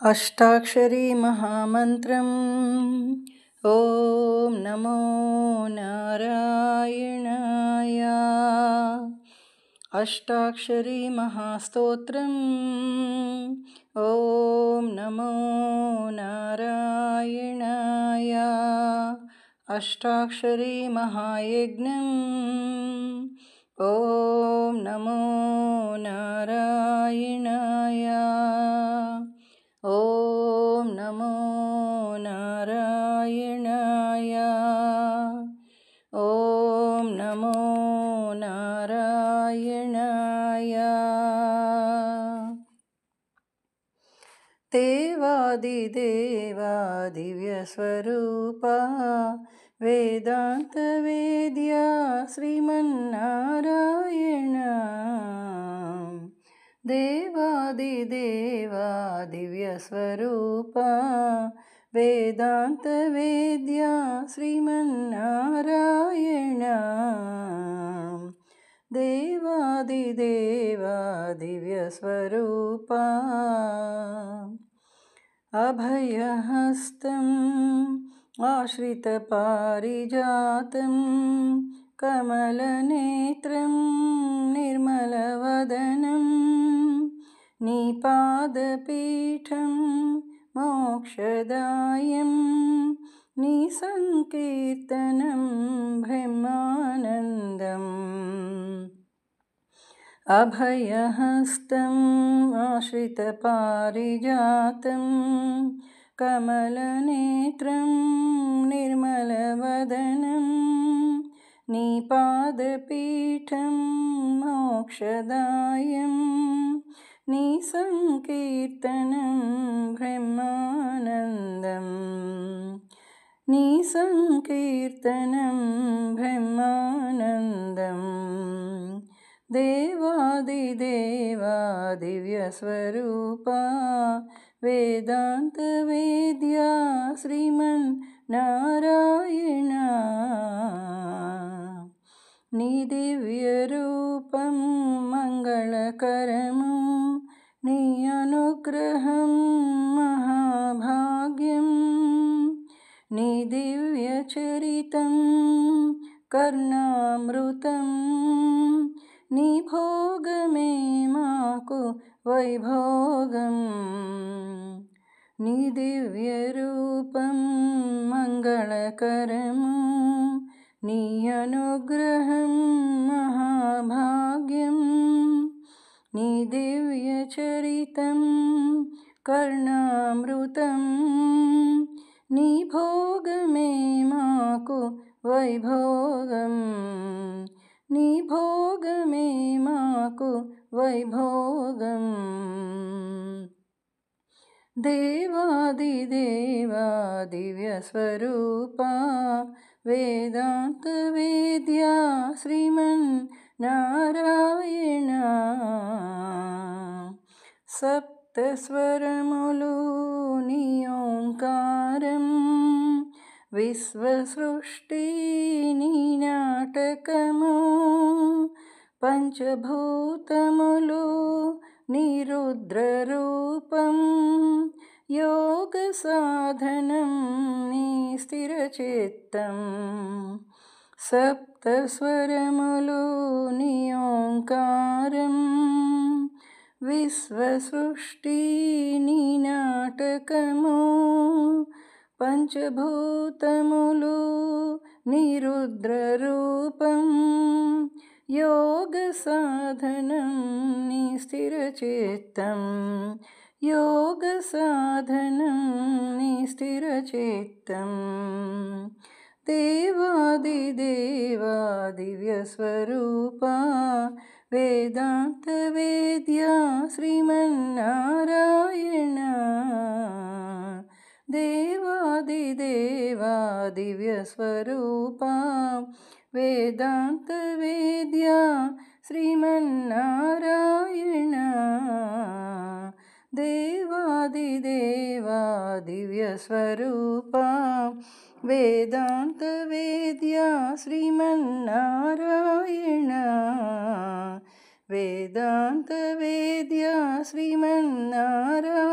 अष्टाक्षरी महामन्त्रम्। ॐ नमो नारायणाय। अष्टाक्षरी महास्तोत्रम्। ॐ नमो नारायणाय। अष्टाक्षरी महायज्ञम्। ॐ नमो नारायणाय। ॐ नमो नारायणाय। ॐ नमो नारायणाय। देवादिदेवा दिव्यस्वरूपा वेदान्तवेद्या श्रीमन्नारायण। देवादिदेवा दिव्यस्वरूपा वेदान्तवेद्या श्रीमन्नारायण। देवादिदेवा दिव्यस्वरूपा अभयहस्तम् आश्रितपारिजातं कमलनेत्रं निर्मलवदनं निपादपीठं मोक्षदायं निसंकीर्तनं ब्रह्मानन्दम्। अभयहस्तम् आश्रितपारिजातं कमलनेत्रं निर्मलवदनं निपादपीठं मोक्षदायं निसंकीर्तनं ब्रह्मानन्दम्। निसंकीर्तनं ब्रह्मानन्दम्। देवादिदेवा दिव्यस्वरूपा वेदान्तवेद्या श्रीमन्नारायण। नी दिव्यरूपं मङ्गलकरमु नी अनुग्रहं महाभाग्यं। नी दिव्यचरितं कर्णामृतं नी भोगमे माकु वैभोगम्। नी दिव्यरूपं मङ्गलकरमु नी अनुग्रहं महाभाग्यं। नी दिव्यचरितं कर्णामृतं नी भोगमे माकु वैभोगम्। नी भोगमे माकु वैभोगम्। देवादिदेवा दिव्यस्वरूपा वेदान्तवेद्या श्रीमन्नारायण। सप्तस्वरमुलु नी ओंकारं विश्वसृष्टि नी नाटकमु पंचभूतमुलु नी रुद्ररूपं योगसाधनं नी स्थिरचित्तं। सप्तस्वरमुलु नी ओंकारं विश्वसृष्टि नी नाटकमु पंचभूतमुलु नी रुद्ररूपं योगसाधनं नी स्थिरचित्तं। योगसाधनं नी स्थिरचित्तं। देवादिदेवा दिव्यस्वरूपा वेदान्तवेद्या श्रीमन्नारायण। देवादिदेवा दिव्यस्वरूपा वेदान्तवेद्या श्रीमन्नारायण। देवादिदेवा दिव्यस्वरूपा वेदान्तवेद्या श्रीमन्नारायण। वेदान्तवेद्या श्रीमन्नारायण।